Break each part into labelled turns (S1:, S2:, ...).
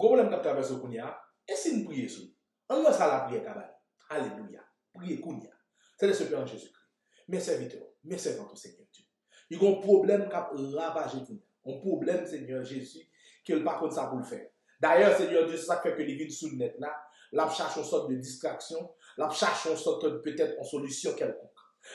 S1: Problème qu'a traversé Kounia, et si nous prions sur on va ça la prière cabane. Alléluia. Priez Kounia. C'est le Seigneur Jésus-Christ. Mes serviteurs, mes servantes au Seigneur Dieu. Il y a un problème qui a ravagé Kounia. Un problème, Seigneur Jésus, qu'il n'a pas contre ça pour le faire. D'ailleurs, Seigneur Dieu, c'est ça qui fait que les villes sous le net là, là, cherche une sorte de distraction, là, cherche une sorte de peut-être en solution quelconque.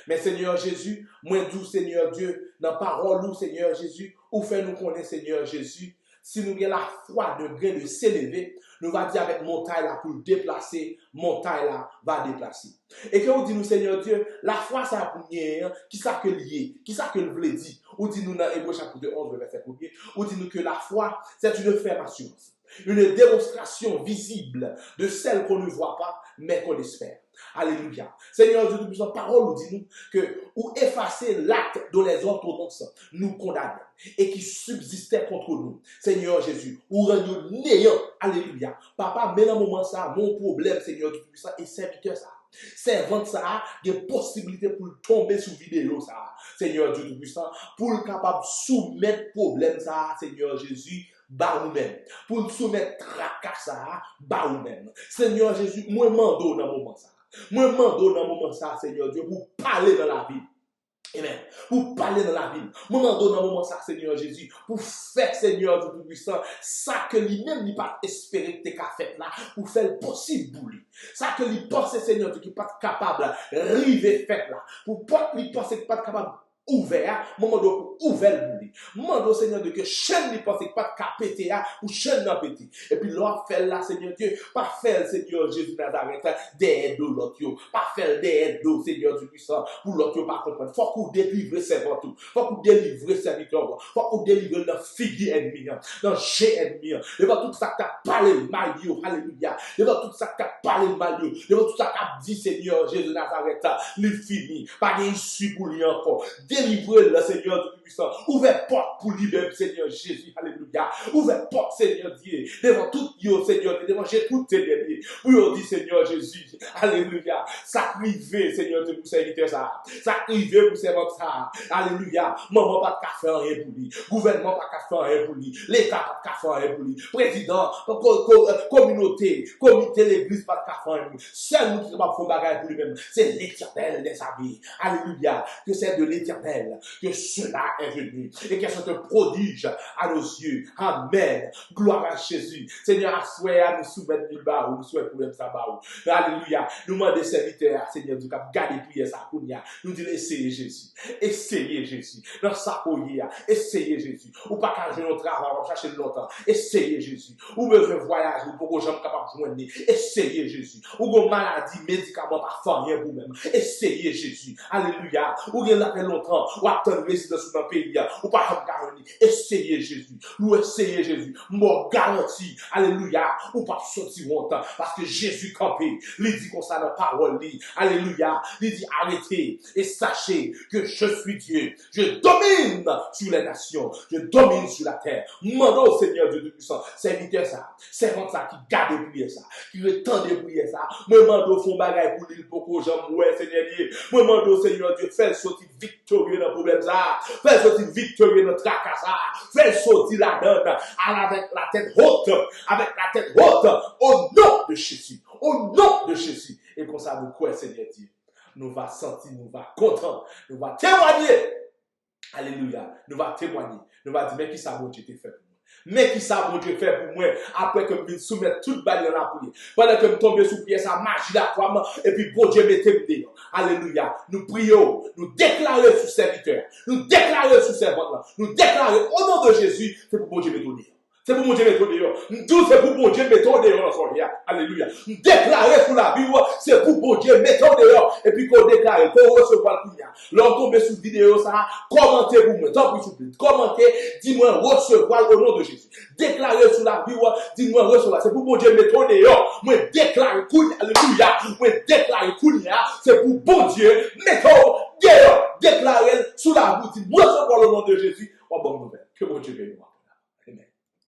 S1: Mais Seigneur Jésus, moins doux, Seigneur Dieu, dans la parole, Seigneur Jésus, ou fait nous connaître, Seigneur Jésus, si nous avons la foi de gré de s'élever, nous va dire avec montagne là pour déplacer, montagne là va déplacer. Et que vous dit nous, Seigneur Dieu, la foi ça a pour nous, qui ça que lié, qui ça que le voulait dire. Ou dit nous dans Hébreux chapitre 11, verset 1er, ou dit nous que la foi, c'est une ferme assurance. Une démonstration visible de celle qu'on ne voit pas, mais qu'on espère. Alléluia. Seigneur Dieu, nous parole nous dit nous que ou effacer l'acte dont les ordonnances nous condamnent et qui subsistait contre nous. Seigneur Jésus, ou rendre néant. Alléluia. Papa, mais dans le moment ça, mon problème, Seigneur Dieu puissant, et serviteur ça. Servante ça, il y a possibilité pour tomber sous vidéo ça. Seigneur Dieu Tout-Puissant, pour le capable de soumettre problème ça, Seigneur Jésus, bah nous-mêmes. Pour nous soumettre tracas ça, bah nous-mêmes. Seigneur Jésus, moi mando dans le moment ça. Moi mando dans le moment ça, Seigneur Dieu, pour parler dans la vie. Amen. Pour parler dans la ville. Moi, dans le moment ça, Seigneur Jésus, pour faire, Seigneur du Tout-Puissant, ça que lui-même n'a pas espéré que tu as fait là, pour faire le possible pour lui. Ça que lui pense, Seigneur Dieu, qui n'est pas capable de river fait là. Pour pas lui penser qu'il n'est pas capable ouvert, moment pour ouvert pour lui. Moment Seigneur Dieu, que chaîne lui pense qu'il n'est pas capable de ou chaîne n'a pété. Et puis l'on fait là, Seigneur Dieu, pas faire, Seigneur Jésus Nazareth, des aides l'autre, pas faire des aides, Seigneur du Puissant, pour l'autre, pas comprendre. Faut qu'on délivre servant tout. Faut qu'on délivre serviteur. Faut qu'on délivre dans figure ennemi, dans G ennemi. Devant tout ça qui a parlé mal, alléluia. Devant tout ça qui a parlé mal, devant tout ça qui a dit, Seigneur Jésus Nazareth, il finit. Pas d'issue pour lui encore. Délivrez le Seigneur du Puissant. Ouvrez porte pour lui-même, Seigneur Jésus. Alléluia. Ouvrez porte, Seigneur Dieu. Devant tout, Seigneur Dieu. Devant j'ai tout Seigneur Dieu. Pour dire, Seigneur Jésus. Alléluia. Sacrifiez, Seigneur Dieu, pour serviteur ça. Sacrifiez pour serviteur ça. Alléluia. Maman pas de faire rien pour lui. Gouvernement pas de faire rien pour lui. L'État pas de faire rien pour lui. Président, communauté, comité l'église pas de faire rien pour lui. Seul nous qui ne pas faire bagage pour lui-même. C'est l'Éternel des amis. Alléluia. Que c'est de l'Éternel que cela est venu et que ça te prodige à nos yeux. Amen. Gloire à Jésus. Seigneur, à nous soumettre du bas ou nous souhaitons pour le sabbat. Alléluia. Nous demandons des serviteurs, Seigneur, du cap, garder prier ça. Nous disons, essayez Jésus. Essayez Jésus. Dans sa prière, essayez Jésus. Ou pas qu'un jeune travail, on va chercher longtemps. Essayez Jésus. Ou besoin de voyage, ou pour que j'aime capable de joindre. Essayez Jésus. Ou une maladie, médicament, pas faire rien vous-même. Essayez Jésus. Alléluia. Ou bien la fait longtemps. Ou attendre résidence dans le pays, ou pas garantie. Essayez Jésus. Nous essayez Jésus. Moi garantie. Alléluia. Ou pas sortir longtemps. Parce que Jésus campé. Il dit qu'on ça dans la parole. Alléluia. Il dit arrêtez et sachez que je suis Dieu. Je domine sur les nations. Je domine sur la terre. Mon Seigneur Dieu Tout-Puissant. Serviteur ça. Servant ça qui garde de prier ça. Qui retend de prier ça. Me mando font bagaille pour l'île pour que j'aime. Ouais, Seigneur Dieu. Me mando Seigneur Dieu. Fais sortir victorieux dans le problème ça. Fais sortir victorieux dans le tracas ça. Fais sortir la donne avec la tête haute. Avec la tête haute. Au nom de Jésus. Au nom de Jésus. Et comme ça, vous quoi, Seigneur Dieu. Nous va sentir, nous va content. Nous va témoigner. Alléluia. Nous va témoigner. Nous va dire, mais qui ça, bon Dieu, t'es fait pour moi? Mais qui ça, bon Dieu, fait pour moi? Après que je soumette toute balle dans la prière. Pendant que je tombe sous pied, ça marche la foi. Et puis, bon Dieu, mettez-moi dedans. Alléluia. Nous prions. Nous déclarons sous serviteur. Nous déclarons sous servante. Nous déclarons au nom de Jésus. C'est pour bon Dieu, mettez-moi dedans. C'est pour mon Dieu mettre dehors. Tout c'est pour mon Dieu mettre dehors dans son rien. Alléluia. Déclarer sur la Bible, c'est pour mon Dieu mettre dehors. Et puis qu'on déclare, qu'on recevoir le couillard. L'on tombe sur vidéo ça, commentez pour moi. Tant pis s'il vous plaît. Commentez, dis-moi recevoir au nom de Jésus. Déclarer sur la Bible, dis-moi recevoir. C'est pour mon Dieu mettre dehors. Moi déclare couillard. Alléluia. Moi déclare couillard. C'est pour bon Dieu mettre dehors. Déclarer sur la Bible, dis-moi recevoir le nom de Jésus. Oh, bonne nouvelle. Que bon Dieu bénisse.